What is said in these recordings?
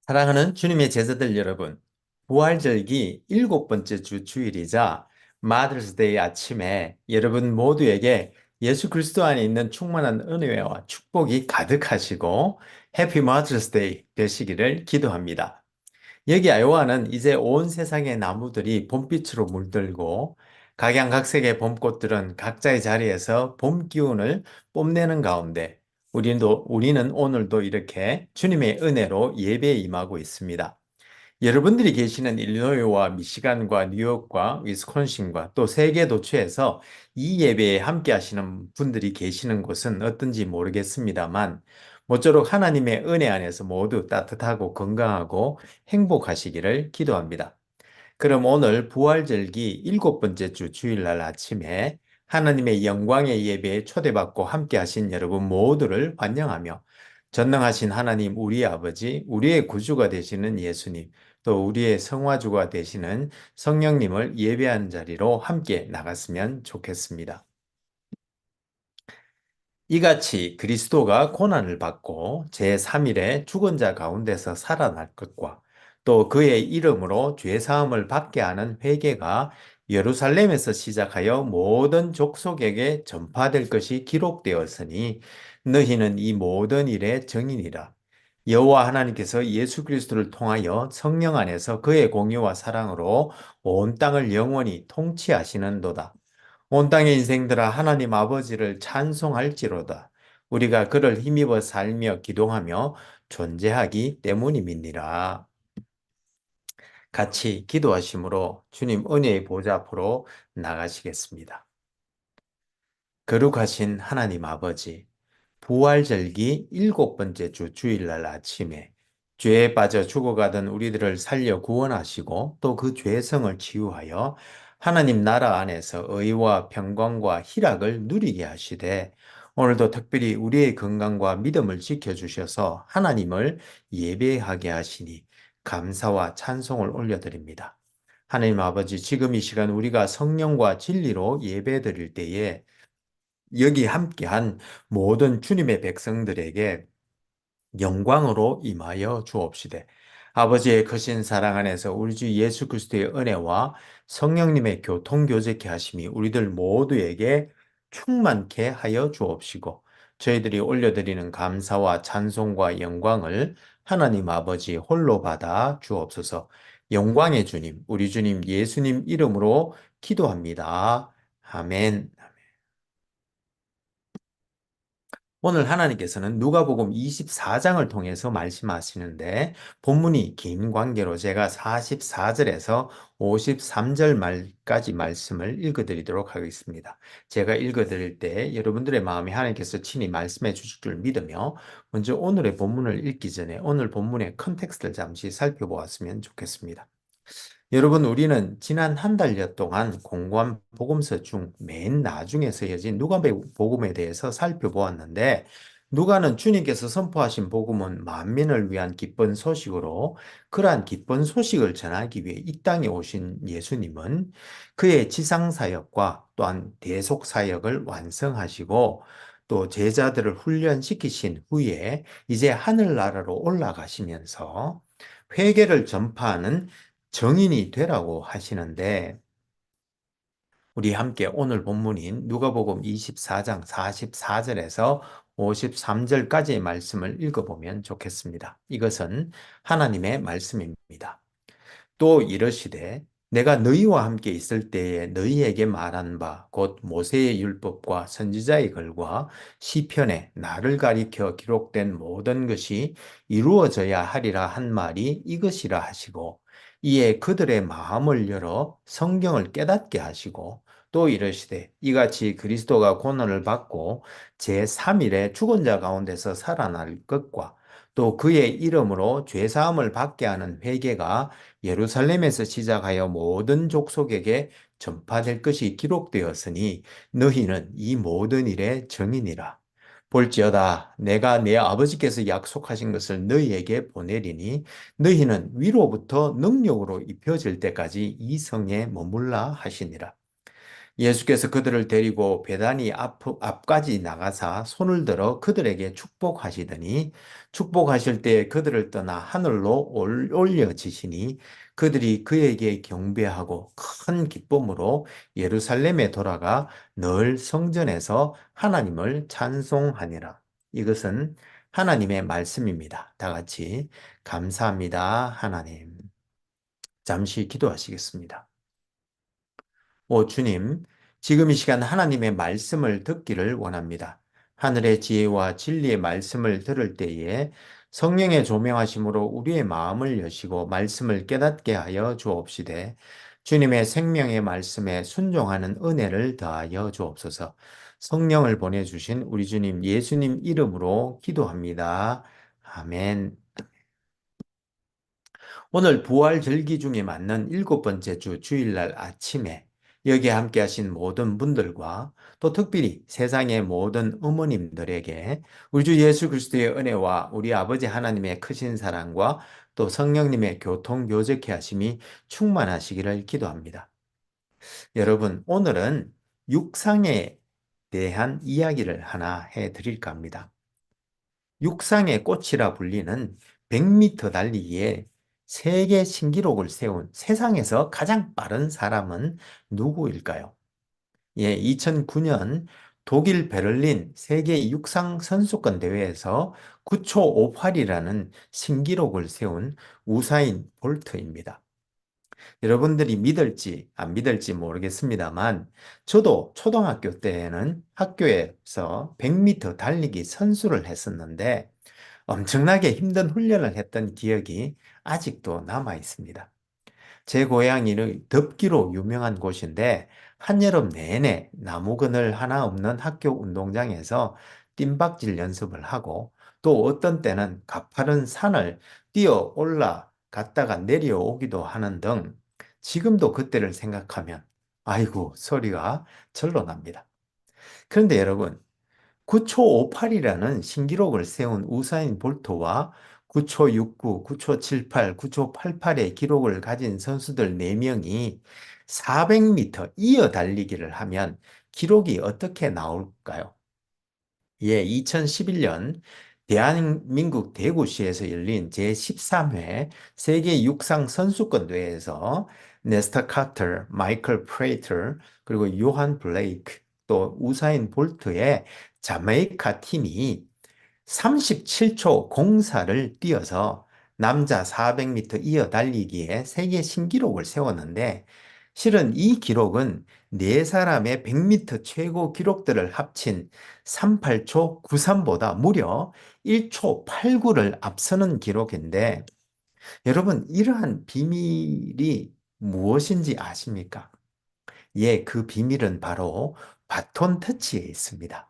사랑하는 주님의 제자들 여러분, 부활절기 일곱 번째 주 주일이자 마더스데이 아침에 여러분 모두에게 예수 그리스도 안에 있는 충만한 은혜와 축복이 가득하시고 해피 마더스데이 되시기를 기도합니다. 여기 아요와는 이제 온 세상의 나무들이 봄빛으로 물들고 각양각색의 봄꽃들은 각자의 자리에서 봄 기운을 뽐내는 가운데 우리는 오늘도 이렇게 주님의 은혜로 예배에 임하고 있습니다. 여러분들이 계시는 일리노이와 미시간과 뉴욕과 위스콘신과 또 세계 도처에서 이 예배에 함께 하시는 분들이 계시는 곳은 어떤지 모르겠습니다만 모쪼록 하나님의 은혜 안에서 모두 따뜻하고 건강하고 행복하시기를 기도합니다. 그럼 오늘 부활절기 일곱 번째 주 주일날 아침에 하나님의 영광의 예배에 초대받고 함께 하신 여러분 모두를 환영하며 전능하신 하나님 우리의 아버지, 우리의 구주가 되시는 예수님, 또 우리의 성화주가 되시는 성령님을 예배하는 자리로 함께 나갔으면 좋겠습니다. 이같이 그리스도가 고난을 받고 제3일에 죽은 자 가운데서 살아날 것과 또 그의 이름으로 죄사함을 받게 하는 회개가 예루살렘에서 시작하여 모든 족속에게 전파될 것이 기록되었으니 너희는 이 모든 일의 증인이라. 여호와 하나님께서 예수 그리스도를 통하여 성령 안에서 그의 공의와 사랑으로 온 땅을 영원히 통치하시는도다. 온 땅의 인생들아 하나님 아버지를 찬송할지로다. 우리가 그를 힘입어 살며 기도하며 존재하기 때문임이니라. 같이 기도하심으로 주님 은혜의 보좌 앞으로 나가시겠습니다. 거룩하신 하나님 아버지, 부활절기 일곱 번째 주 주일날 아침에 죄에 빠져 죽어가던 우리들을 살려 구원하시고 또 그 죄성을 치유하여 하나님 나라 안에서 의와 평강과 희락을 누리게 하시되 오늘도 특별히 우리의 건강과 믿음을 지켜주셔서 하나님을 예배하게 하시니 감사와 찬송을 올려드립니다. 하나님 아버지, 지금 이 시간 우리가 성령과 진리로 예배드릴 때에 여기 함께한 모든 주님의 백성들에게 영광으로 임하여 주옵시되 아버지의 크신 사랑 안에서 우리 주 예수 그리스도의 은혜와 성령님의 교통교제케 하심이 우리들 모두에게 충만케 하여 주옵시고 저희들이 올려드리는 감사와 찬송과 영광을 하나님 아버지 홀로 받아 주옵소서. 영광의 주님, 우리 주님 예수님 이름으로 기도합니다. 아멘. 오늘 하나님께서는 누가복음 24장을 통해서 말씀하시는데 본문이 긴 관계로 제가 44절에서 53절 말까지 말씀을 읽어드리도록 하겠습니다. 제가 읽어드릴 때 여러분들의 마음에 하나님께서 친히 말씀해 주실 줄 믿으며 먼저 오늘의 본문을 읽기 전에 오늘 본문의 컨텍스트를 잠시 살펴보았으면 좋겠습니다. 여러분, 우리는 지난 한 달여 동안 공관 복음서 중 맨 나중에 서여진 누가복음에 대해서 살펴보았는데, 누가는 주님께서 선포하신 복음은 만민을 위한 기쁜 소식으로 그러한 기쁜 소식을 전하기 위해 이 땅에 오신 예수님은 그의 지상사역과 또한 대속사역을 완성하시고 또 제자들을 훈련시키신 후에 이제 하늘나라로 올라가시면서 회개를 전파하는 정인이 되라고 하시는데 우리 함께 오늘 본문인 누가복음 24장 44절에서 53절까지의 말씀을 읽어보면 좋겠습니다. 이것은 하나님의 말씀입니다. 또 이르시되 내가 너희와 함께 있을 때에 너희에게 말한 바 곧 모세의 율법과 선지자의 글과 시편에 나를 가리켜 기록된 모든 것이 이루어져야 하리라 한 말이 이것이라 하시고 이에 그들의 마음을 열어 성경을 깨닫게 하시고 또 이르시되 이같이 그리스도가 고난을 받고 제3일에 죽은 자 가운데서 살아날 것과 또 그의 이름으로 죄사함을 받게 하는 회개가 예루살렘에서 시작하여 모든 족속에게 전파될 것이 기록되었으니 너희는 이 모든 일의 증인이라. 볼지어다 내가 내 아버지께서 약속하신 것을 너희에게 보내리니 너희는 위로부터 능력으로 입혀질 때까지 이 성에 머물라 하시니라. 예수께서 그들을 데리고 베다니 앞까지 나가사 손을 들어 그들에게 축복하시더니 축복하실 때 그들을 떠나 하늘로 올려지시니 그들이 그에게 경배하고 큰 기쁨으로 예루살렘에 돌아가 늘 성전에서 하나님을 찬송하니라. 이것은 하나님의 말씀입니다. 다 같이 감사합니다, 하나님. 잠시 기도하시겠습니다. 오 주님, 지금 이 시간 하나님의 말씀을 듣기를 원합니다. 하늘의 지혜와 진리의 말씀을 들을 때에 성령의 조명하심으로 우리의 마음을 여시고 말씀을 깨닫게 하여 주옵시되 주님의 생명의 말씀에 순종하는 은혜를 더하여 주옵소서. 성령을 보내주신 우리 주님 예수님 이름으로 기도합니다. 아멘. 오늘 부활 절기 중에 맞는 일곱 번째 주 주일날 아침에 여기에 함께 하신 모든 분들과 또 특별히 세상의 모든 어머님들에게 우리 주 예수 그리스도의 은혜와 우리 아버지 하나님의 크신 사랑과 또 성령님의 교통교제케 하심이 충만하시기를 기도합니다. 여러분, 오늘은 육상에 대한 이야기를 하나 해드릴까 합니다. 육상의 꽃이라 불리는 100m 달리기에 세계 신기록을 세운 세상에서 가장 빠른 사람은 누구일까요? 예, 2009년 독일 베를린 세계 육상 선수권 대회에서 9초 58이라는 신기록을 세운 우사인 볼트입니다. 여러분들이 믿을지 안 믿을지 모르겠습니다만 저도 초등학교 때에는 학교에서 100m 달리기 선수를 했었는데 엄청나게 힘든 훈련을 했던 기억이 아직도 남아 있습니다. 제 고향이 덥기로 유명한 곳인데 한여름 내내 나무 그늘 하나 없는 학교 운동장에서 뜀박질 연습을 하고 또 어떤 때는 가파른 산을 뛰어 올라갔다가 내려오기도 하는 등 지금도 그때를 생각하면 아이고 소리가 절로 납니다. 그런데 여러분 9초 58이라는 신기록을 세운 우사인 볼트와 9초 69, 9초 78, 9초 88의 기록을 가진 선수들 4명이 400m 이어 달리기를 하면 기록이 어떻게 나올까요? 예, 2011년 대한민국 대구시에서 열린 제13회 세계 육상 선수권 대회에서 네스타 카터, 마이클 프레이터, 그리고 요한 블레이크, 또 우사인 볼트의 자메이카 팀이 37초 04를 뛰어서 남자 400m 이어 달리기에 세계 신기록을 세웠는데 실은 이 기록은 네 사람의 100m 최고 기록들을 합친 38초 93보다 무려 1초 89를 앞서는 기록인데 여러분 이러한 비밀이 무엇인지 아십니까? 예, 그 비밀은 바로 바톤 터치에 있습니다.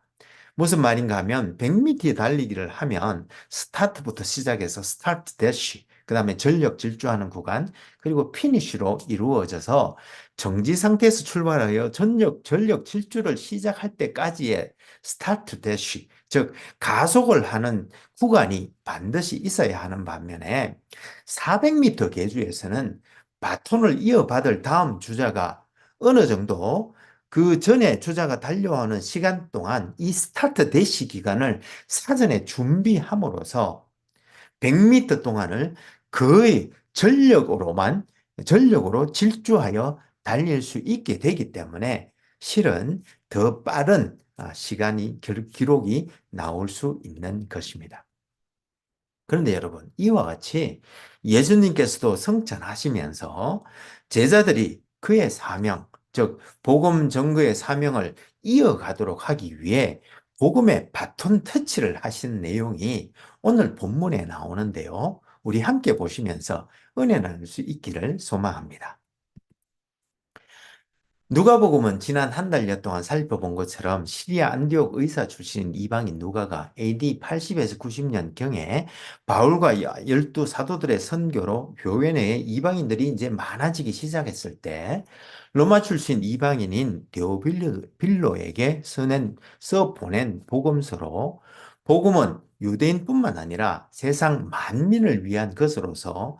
무슨 말인가 하면 100m 달리기를 하면 스타트부터 시작해서 스타트 대쉬, 그 다음에 전력 질주하는 구간, 그리고 피니쉬로 이루어져서 정지 상태에서 출발하여 전력 질주를 시작할 때까지의 스타트 대쉬, 즉 가속을 하는 구간이 반드시 있어야 하는 반면에 400m 계주에서는 바톤을 이어받을 다음 주자가 어느 정도 그 전에 주자가 달려오는 시간 동안 이 스타트 대시 기간을 사전에 준비함으로써 100m 동안을 거의 전력으로 질주하여 달릴 수 있게 되기 때문에 실은 더 빠른 기록이 나올 수 있는 것입니다. 그런데 여러분, 이와 같이 예수님께서도 성찬하시면서 제자들이 그의 사명, 즉 복음 전거의 사명을 이어가도록 하기 위해 복음의 바톤 터치를 하신 내용이 오늘 본문에 나오는데요. 우리 함께 보시면서 은혜 나눌 수 있기를 소망합니다. 누가복음은 지난 한 달여 동안 살펴본 것처럼 시리아 안디옥 의사 출신 이방인 누가가 AD 80에서 90년경에 바울과 12 사도들의 선교로 교회 내에 이방인들이 이제 많아지기 시작했을 때 로마 출신 이방인인 데오빌로에게 써 보낸 복음서로 복음은 유대인뿐만 아니라 세상 만민을 위한 것으로서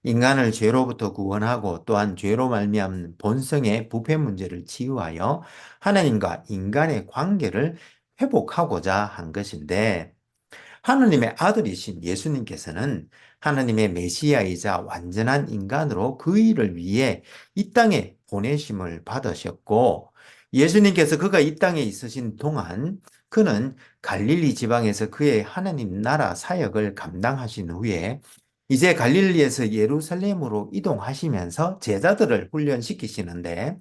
인간을 죄로부터 구원하고 또한 죄로 말미암는 본성의 부패 문제를 치유하여 하나님과 인간의 관계를 회복하고자 한 것인데, 하나님의 아들이신 예수님께서는 하나님의 메시아이자 완전한 인간으로 그 일을 위해 이 땅에 보내심을 받으셨고, 예수님께서 그가 이 땅에 있으신 동안 그는 갈릴리 지방에서 그의 하나님 나라 사역을 감당하신 후에 이제 갈릴리에서 예루살렘으로 이동하시면서 제자들을 훈련시키시는데,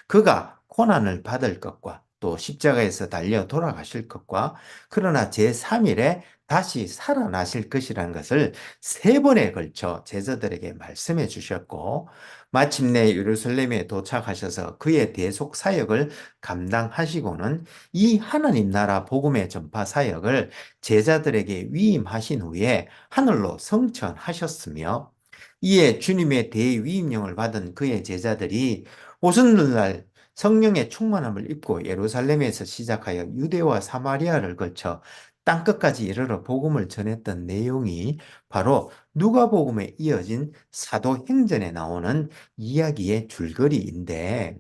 그가 고난을 받을 것과 또 십자가에서 달려 돌아가실 것과 그러나 제3일에 다시 살아나실 것이라는 것을 세 번에 걸쳐 제자들에게 말씀해 주셨고, 마침내 예루살렘에 도착하셔서 그의 대속 사역을 감당하시고는 이 하나님 나라 복음의 전파 사역을 제자들에게 위임하신 후에 하늘로 성천하셨으며, 이에 주님의 대위임령을 받은 그의 제자들이 오순절날 성령의 충만함을 입고 예루살렘에서 시작하여 유대와 사마리아를 거쳐 땅끝까지 이르러 복음을 전했던 내용이 바로 누가복음에 이어진 사도행전에 나오는 이야기의 줄거리인데,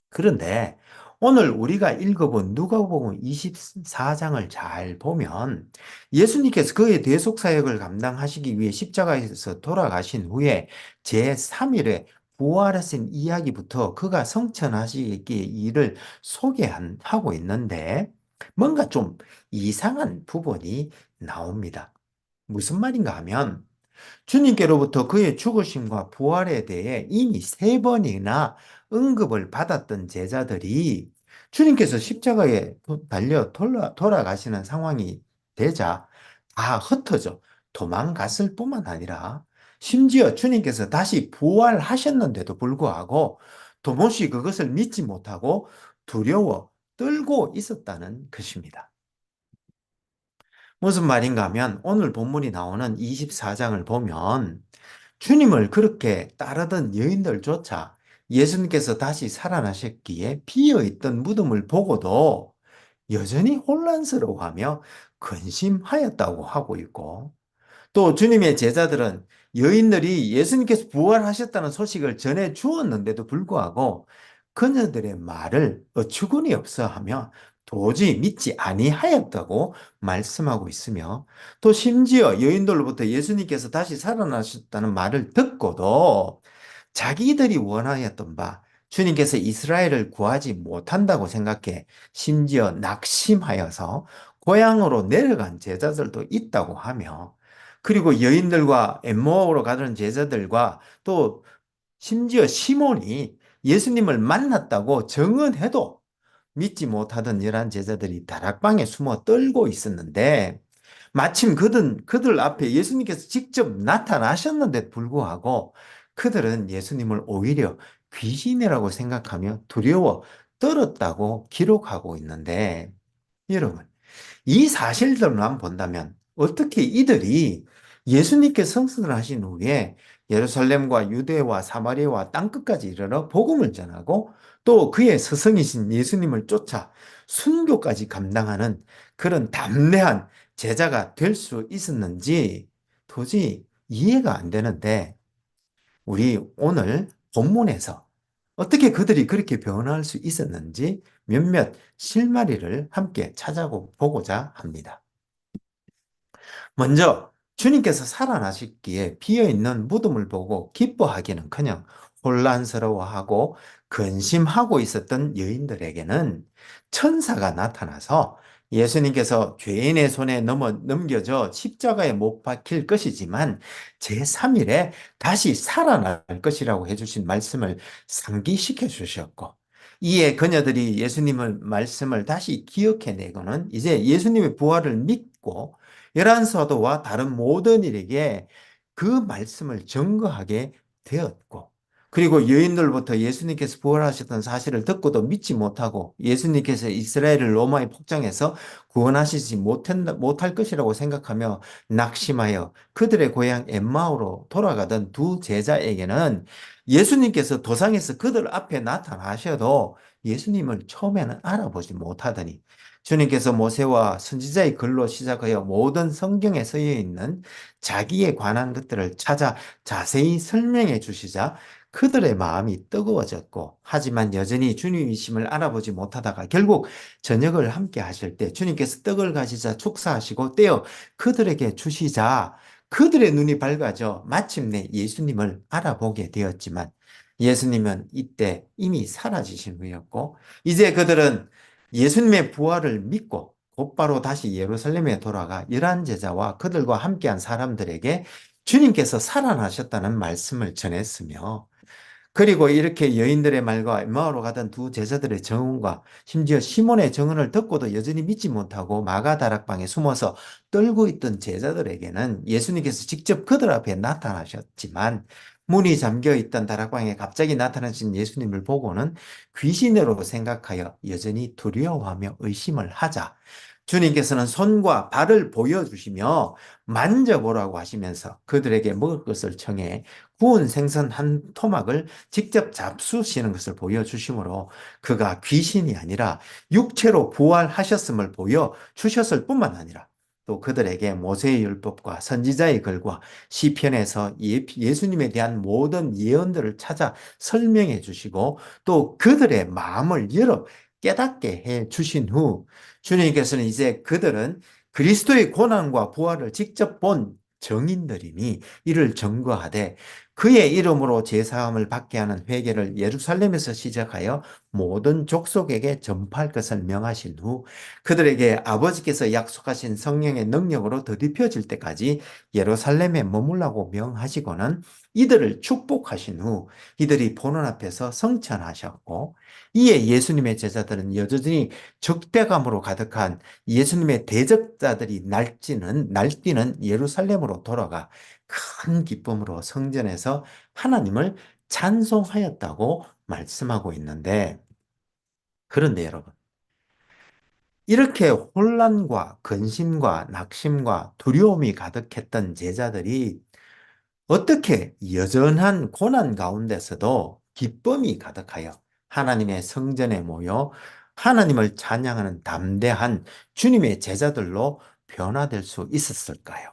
그런데 오늘 우리가 읽어본 누가복음 24장을 잘 보면 예수님께서 그의 대속 사역을 감당하시기 위해 십자가에서 돌아가신 후에 제3일에 부활하신 이야기부터 그가 성천하시기의 일을 소개하고 있는데, 뭔가 좀 이상한 부분이 나옵니다. 무슨 말인가 하면 주님께로부터 그의 죽으심과 부활에 대해 이미 세 번이나 응급을 받았던 제자들이 주님께서 십자가에 달려 돌아가시는 상황이 되자 다 흩어져 도망갔을 뿐만 아니라, 심지어 주님께서 다시 부활하셨는데도 불구하고 도무지 그것을 믿지 못하고 두려워 떨고 있었다는 것입니다. 무슨 말인가 하면 오늘 본문이 나오는 24장을 보면 주님을 그렇게 따르던 여인들조차 예수님께서 다시 살아나셨기에 비어있던 무덤을 보고도 여전히 혼란스러워하며 근심하였다고 하고 있고, 또 주님의 제자들은 여인들이 예수님께서 부활하셨다는 소식을 전해 주었는데도 불구하고 그녀들의 말을 어처구니 없어 하며 도저히 믿지 아니하였다고 말씀하고 있으며, 또 심지어 여인들로부터 예수님께서 다시 살아나셨다는 말을 듣고도 자기들이 원하였던 바 주님께서 이스라엘을 구하지 못한다고 생각해 심지어 낙심하여서 고향으로 내려간 제자들도 있다고 하며, 그리고 여인들과 엠마오로 가던 제자들과 또 심지어 시몬이 예수님을 만났다고 증언해도 믿지 못하던 열한 제자들이 다락방에 숨어 떨고 있었는데, 마침 그들 앞에 예수님께서 직접 나타나셨는데 불구하고 그들은 예수님을 오히려 귀신이라고 생각하며 두려워 떨었다고 기록하고 있는데, 여러분, 이 사실들만 본다면 어떻게 이들이 예수님께 성승을 하신 후에 예루살렘과 유대와 사마리아와 땅끝까지 이르러 복음을 전하고 또 그의 스승이신 예수님을 쫓아 순교까지 감당하는 그런 담대한 제자가 될 수 있었는지 도저히 이해가 안 되는데, 우리 오늘 본문에서 어떻게 그들이 그렇게 변화할 수 있었는지 몇몇 실마리를 함께 찾아보고자 합니다. 먼저 주님께서 살아나셨기에 비어있는 무덤을 보고 기뻐하기는커녕 혼란스러워하고 근심하고 있었던 여인들에게는 천사가 나타나서 예수님께서 죄인의 손에 넘겨져 십자가에 못 박힐 것이지만 제3일에 다시 살아날 것이라고 해주신 말씀을 상기시켜 주셨고, 이에 그녀들이 예수님의 말씀을 다시 기억해내고는 이제 예수님의 부활을 믿고 열한 사도와 다른 모든 일에게 그 말씀을 증거하게 되었고, 그리고 여인들부터 예수님께서 부활하셨던 사실을 듣고도 믿지 못하고 예수님께서 이스라엘을 로마의 폭정에서 구원하시지 못할 것이라고 생각하며 낙심하여 그들의 고향 엠마오로 돌아가던 두 제자에게는 예수님께서 도상에서 그들 앞에 나타나셔도 예수님을 처음에는 알아보지 못하더니 주님께서 모세와 선지자의 글로 시작하여 모든 성경에 쓰여 있는 자기에 관한 것들을 찾아 자세히 설명해 주시자 그들의 마음이 뜨거워졌고, 하지만 여전히 주님이심을 알아보지 못하다가 결국 저녁을 함께 하실 때 주님께서 떡을 가지자 축사하시고 떼어 그들에게 주시자 그들의 눈이 밝아져 마침내 예수님을 알아보게 되었지만, 예수님은 이때 이미 사라지신 후였고, 이제 그들은 예수님의 부활을 믿고 곧바로 다시 예루살렘에 돌아가 열한 제자와 그들과 함께한 사람들에게 주님께서 살아나셨다는 말씀을 전했으며, 그리고 이렇게 여인들의 말과 엠마오로 가던 두 제자들의 증언과 심지어 시몬의 증언을 듣고도 여전히 믿지 못하고 마가 다락방에 숨어서 떨고 있던 제자들에게는 예수님께서 직접 그들 앞에 나타나셨지만, 문이 잠겨 있던 다락방에 갑자기 나타나신 예수님을 보고는 귀신으로 생각하여 여전히 두려워하며 의심을 하자 주님께서는 손과 발을 보여주시며 만져보라고 하시면서 그들에게 먹을 것을 청해 구운 생선 한 토막을 직접 잡수시는 것을 보여주심으로 그가 귀신이 아니라 육체로 부활하셨음을 보여주셨을 뿐만 아니라 또 그들에게 모세의 율법과 선지자의 글과 시편에서 예수님에 대한 모든 예언들을 찾아 설명해 주시고 또 그들의 마음을 열어 깨닫게 해 주신 후 주님께서는 이제 그들은 그리스도의 고난과 부활을 직접 본 정인들이니 이를 증거하되 그의 이름으로 제사함을 받게 하는 회개를 예루살렘에서 시작하여 모든 족속에게 전파할 것을 명하신 후 그들에게 아버지께서 약속하신 성령의 능력으로 더딥혀질 때까지 예루살렘에 머물라고 명하시고는 이들을 축복하신 후 이들이 보는 앞에서 성천하셨고, 이에 예수님의 제자들은 여전히 적대감으로 가득한 예수님의 대적자들이 날뛰는 예루살렘으로 돌아가 큰 기쁨으로 성전에서 하나님을 찬송하였다고 말씀하고 있는데, 그런데 여러분, 이렇게 혼란과 근심과 낙심과 두려움이 가득했던 제자들이 어떻게 여전한 고난 가운데서도 기쁨이 가득하여 하나님의 성전에 모여 하나님을 찬양하는 담대한 주님의 제자들로 변화될 수 있었을까요?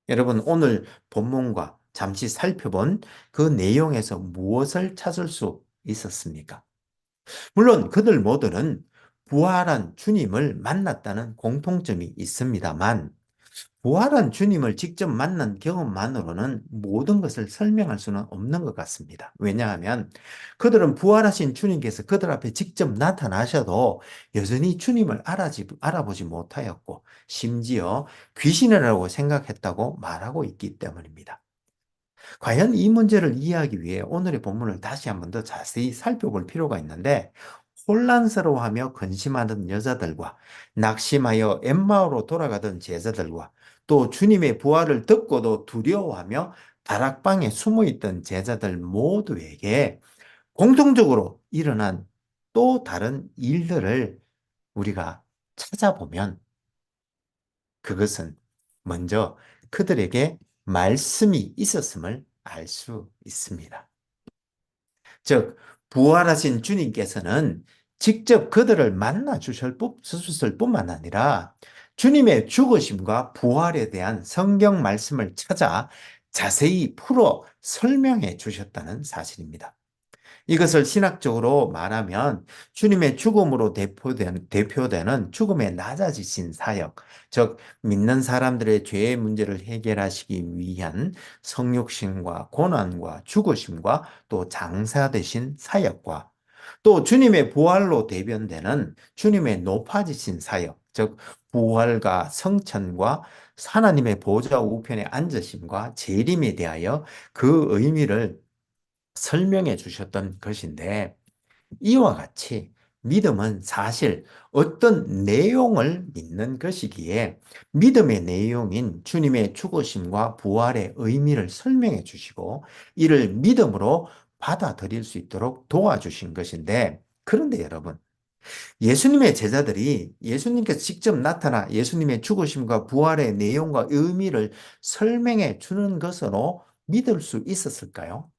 여러분, 오늘 본문과 잠시 살펴본 그 내용에서 무엇을 찾을 수 있었습니까? 물론 그들 모두는 부활한 주님을 만났다는 공통점이 있습니다만, 부활한 주님을 직접 만난 경험만으로는 모든 것을 설명할 수는 없는 것 같습니다. 왜냐하면 그들은 부활하신 주님께서 그들 앞에 직접 나타나셔도 여전히 주님을 알아보지 못하였고, 심지어 귀신이라고 생각했다고 말하고 있기 때문입니다. 과연 이 문제를 이해하기 위해 오늘의 본문을 다시 한번 더 자세히 살펴볼 필요가 있는데, 혼란스러워하며 근심하던 여자들과 낙심하여 엠마오로 돌아가던 제자들과 또 주님의 부활을 듣고도 두려워하며 다락방에 숨어있던 제자들 모두에게 공통적으로 일어난 또 다른 일들을 우리가 찾아보면, 그것은 먼저 그들에게 말씀이 있었음을 알 수 있습니다. 즉, 부활하신 주님께서는 직접 그들을 만나 주셨을 뿐만 아니라 주님의 죽으심과 부활에 대한 성경 말씀을 찾아 자세히 풀어 설명해 주셨다는 사실입니다. 이것을 신학적으로 말하면 주님의 죽음으로 대표되는 죽음의 낮아지신 사역, 즉 믿는 사람들의 죄의 문제를 해결하시기 위한 성육신과 고난과 죽으심과 또 장사되신 사역과 또 주님의 부활로 대변되는 주님의 높아지신 사역, 즉 부활과 성천과 하나님의 보좌 우편에 앉으심과 재림에 대하여 그 의미를 설명해 주셨던 것인데, 이와 같이 믿음은 사실 어떤 내용을 믿는 것이기에 믿음의 내용인 주님의 죽으심과 부활의 의미를 설명해 주시고 이를 믿음으로 받아들일 수 있도록 도와주신 것인데, 그런데 여러분, 예수님의 제자들이 예수님께서 직접 나타나 예수님의 죽으심과 부활의 내용과 의미를 설명해 주는 것으로 믿을 수 있었을까요?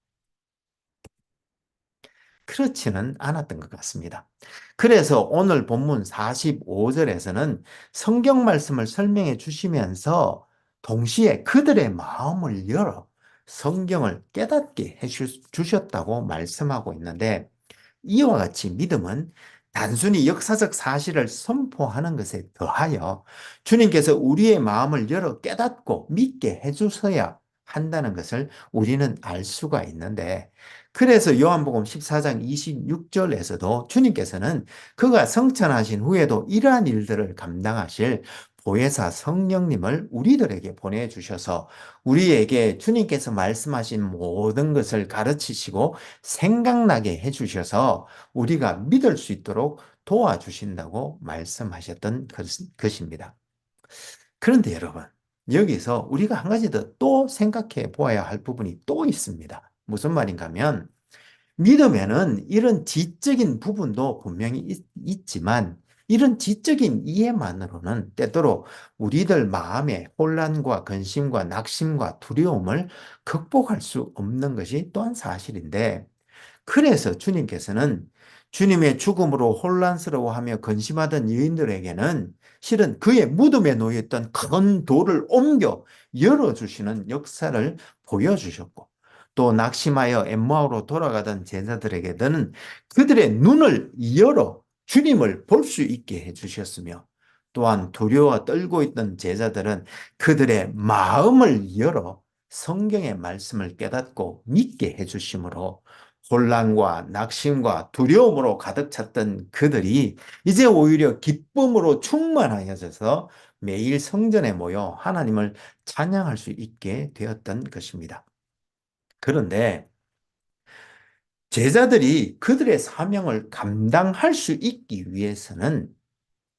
그렇지는 않았던 것 같습니다. 그래서 오늘 본문 45절에서는 성경 말씀을 설명해 주시면서 동시에 그들의 마음을 열어 성경을 깨닫게 해 주셨다고 말씀하고 있는데, 이와 같이 믿음은 단순히 역사적 사실을 선포하는 것에 더하여 주님께서 우리의 마음을 열어 깨닫고 믿게 해주셔야 한다는 것을 우리는 알 수가 있는데, 그래서 요한복음 14장 26절에서도 주님께서는 그가 성천하신 후에도 이러한 일들을 감당하실 보혜사 성령님을 우리들에게 보내주셔서 우리에게 주님께서 말씀하신 모든 것을 가르치시고 생각나게 해주셔서 우리가 믿을 수 있도록 도와주신다고 말씀하셨던 것입니다. 그런데 여러분, 여기서 우리가 한 가지 더 또 생각해 보아야 할 부분이 또 있습니다. 무슨 말인가 하면, 믿음에는 이런 지적인 부분도 분명히 있지만 이런 지적인 이해만으로는 때때로 우리들 마음의 혼란과 근심과 낙심과 두려움을 극복할 수 없는 것이 또한 사실인데, 그래서 주님께서는 주님의 죽음으로 혼란스러워하며 근심하던 여인들에게는 실은 그의 무덤에 놓였던 큰 돌을 옮겨 열어주시는 역사를 보여주셨고, 또 낙심하여 엠마오로 돌아가던 제자들에게는 그들의 눈을 열어 주님을 볼 수 있게 해주셨으며, 또한 두려워 떨고 있던 제자들은 그들의 마음을 열어 성경의 말씀을 깨닫고 믿게 해주심으로 혼란과 낙심과 두려움으로 가득 찼던 그들이 이제 오히려 기쁨으로 충만하여져서 매일 성전에 모여 하나님을 찬양할 수 있게 되었던 것입니다. 그런데 제자들이 그들의 사명을 감당할 수 있기 위해서는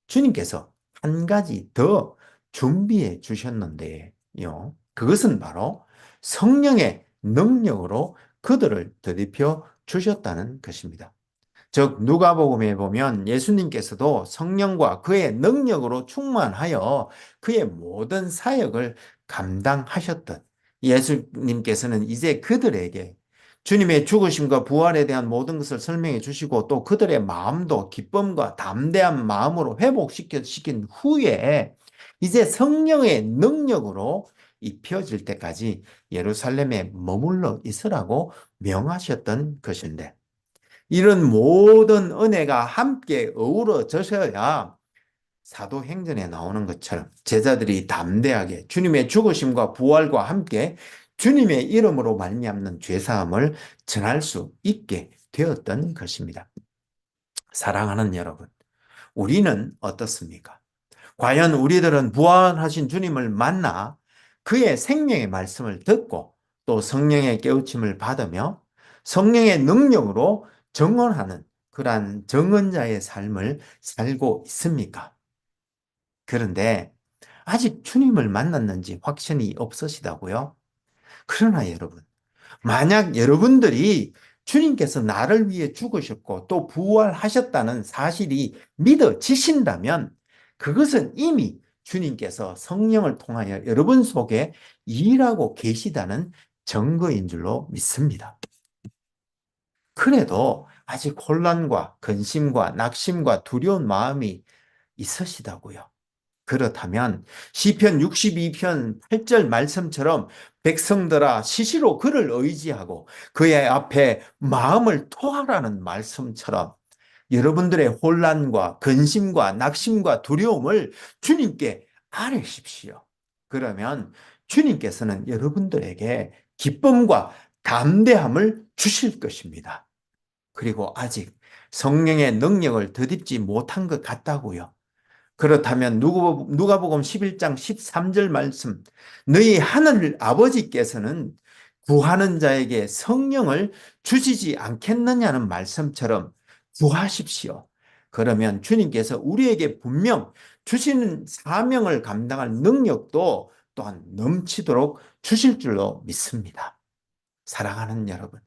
주님께서 한 가지 더 준비해 주셨는데요. 그것은 바로 성령의 능력으로 그들을 더입혀 주셨다는 것입니다. 즉 누가복음에 보면 예수님께서도 성령과 그의 능력으로 충만하여 그의 모든 사역을 감당하셨던, 예수님께서는 이제 그들에게 주님의 죽으심과 부활에 대한 모든 것을 설명해 주시고 또 그들의 마음도 기쁨과 담대한 마음으로 회복시킨 후에 이제 성령의 능력으로 입혀질 때까지 예루살렘에 머물러 있으라고 명하셨던 것인데, 이런 모든 은혜가 함께 어우러져서야 사도행전에 나오는 것처럼 제자들이 담대하게 주님의 죽으심과 부활과 함께 주님의 이름으로 말미암는 죄사함을 전할 수 있게 되었던 것입니다. 사랑하는 여러분, 우리는 어떻습니까? 과연 우리들은 부활하신 주님을 만나 그의 생명의 말씀을 듣고 또 성령의 깨우침을 받으며 성령의 능력으로 정언하는 그러한 정언자의 삶을 살고 있습니까? 그런데 아직 주님을 만났는지 확신이 없으시다고요? 그러나 여러분, 만약 여러분들이 주님께서 나를 위해 죽으셨고 또 부활하셨다는 사실이 믿어지신다면 그것은 이미 주님께서 성령을 통하여 여러분 속에 일하고 계시다는 증거인 줄로 믿습니다. 그래도 아직 혼란과 근심과 낙심과 두려운 마음이 있으시다고요. 그렇다면 시편 62편 8절 말씀처럼 백성들아 시시로 그를 의지하고 그의 앞에 마음을 토하라는 말씀처럼 여러분들의 혼란과 근심과 낙심과 두려움을 주님께 아뢰십시오. 그러면 주님께서는 여러분들에게 기쁨과 담대함을 주실 것입니다. 그리고 아직 성령의 능력을 덧입지 못한 것 같다고요. 그렇다면 누가복음 11장 13절 말씀, 너희 하늘 아버지께서는 구하는 자에게 성령을 주시지 않겠느냐는 말씀처럼 구하십시오. 그러면 주님께서 우리에게 분명 주시는 사명을 감당할 능력도 또한 넘치도록 주실 줄로 믿습니다. 사랑하는 여러분,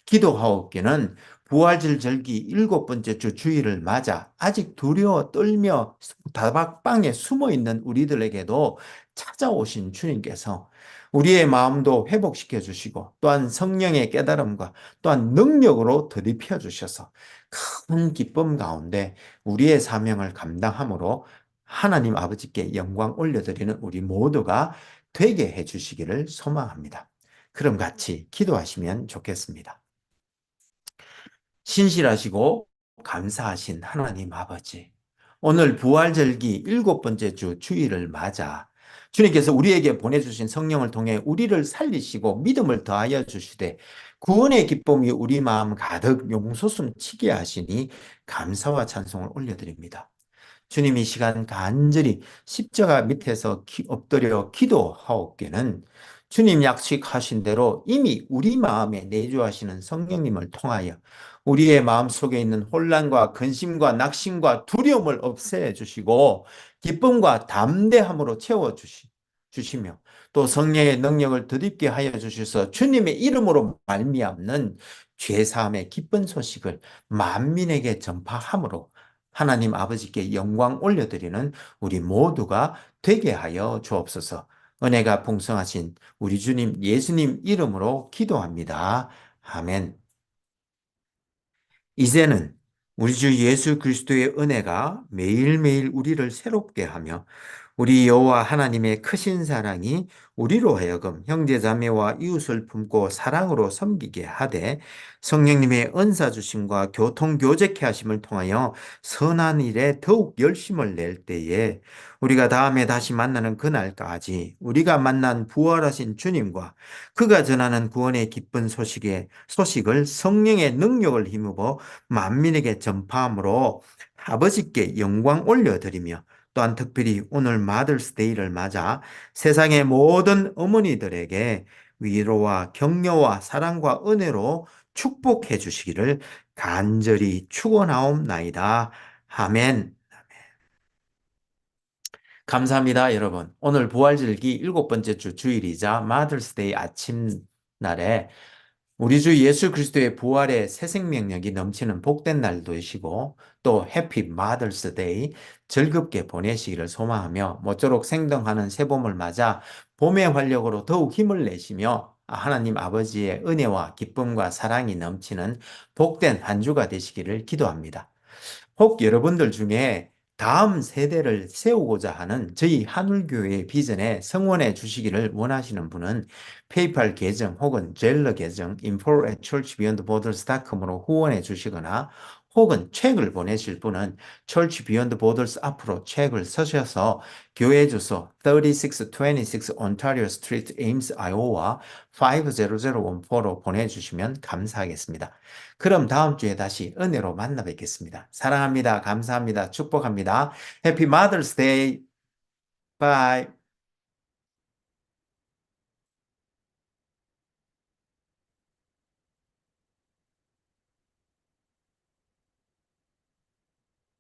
기도하옵기는 부활절 절기 일곱 번째 주 주일을 맞아 아직 두려워 떨며 다락방에 숨어 있는 우리들에게도 찾아오신 주님께서 우리의 마음도 회복시켜 주시고 또한 성령의 깨달음과 또한 능력으로 더입혀 주셔서 큰 기쁨 가운데 우리의 사명을 감당함으로 하나님 아버지께 영광 올려드리는 우리 모두가 되게 해 주시기를 소망합니다. 그럼 같이 기도하시면 좋겠습니다. 신실하시고 감사하신 하나님 아버지, 오늘 부활절기 일곱 번째 주 주일을 맞아 주님께서 우리에게 보내주신 성령을 통해 우리를 살리시고 믿음을 더하여 주시되 구원의 기쁨이 우리 마음 가득 용솟음 치게 하시니 감사와 찬송을 올려드립니다. 주님 이 시간 간절히 십자가 밑에서 엎드려 기도하옵기는 주님 약속하신 대로 이미 우리 마음에 내주하시는 성령님을 통하여 우리의 마음속에 있는 혼란과 근심과 낙심과 두려움을 없애 주시고 기쁨과 담대함으로 채워 주시며 또 성령의 능력을 덧입게 하여 주셔서 주님의 이름으로 말미암는 죄 사함의 기쁜 소식을 만민에게 전파함으로 하나님 아버지께 영광 올려드리는 우리 모두가 되게 하여 주옵소서. 은혜가 풍성하신 우리 주님 예수님 이름으로 기도합니다. 아멘. 이제는 우리 주 예수 그리스도의 은혜가 매일매일 우리를 새롭게 하며 우리 여호와 하나님의 크신 사랑이 우리로 하여금 형제자매와 이웃을 품고 사랑으로 섬기게 하되 성령님의 은사 주심과 교통 교제케 하심을 통하여 선한 일에 더욱 열심을 낼 때에 우리가 다음에 다시 만나는 그날까지 우리가 만난 부활하신 주님과 그가 전하는 구원의 기쁜 소식을 성령의 능력을 힘입어 만민에게 전파함으로 아버지께 영광 올려드리며 또한 특별히 오늘 마더스데이를 맞아 세상의 모든 어머니들에게 위로와 격려와 사랑과 은혜로 축복해 주시기를 간절히 축원하옵나이다. 아멘. 감사합니다, 여러분. 오늘 부활절기 일곱 번째 주 주일이자 마더스데이 아침날에 우리 주 예수 그리스도의 부활의 새 생명력이 넘치는 복된 날 되시고 또 해피 마더스 데이 즐겁게 보내시기를 소망하며 모쪼록 생동하는 새봄을 맞아 봄의 활력으로 더욱 힘을 내시며 하나님 아버지의 은혜와 기쁨과 사랑이 넘치는 복된 한 주가 되시기를 기도합니다. 혹 여러분들 중에 다음 세대를 세우고자 하는 저희 한울교회의 비전에 성원해 주시기를 원하시는 분은 페이팔 계정 혹은 젤러 계정 info@churchbeyondborders.com으로 후원해 주시거나 혹은 책을 보내실 분은 Church Beyond Borders 앞으로 책을 쓰셔서 교회 주소 3626 Ontario Street, Ames, Iowa 50014로 보내주시면 감사하겠습니다. 그럼 다음 주에 다시 은혜로 만나 뵙겠습니다. 사랑합니다. 감사합니다. 축복합니다. 해피 마더스 데이. 바이.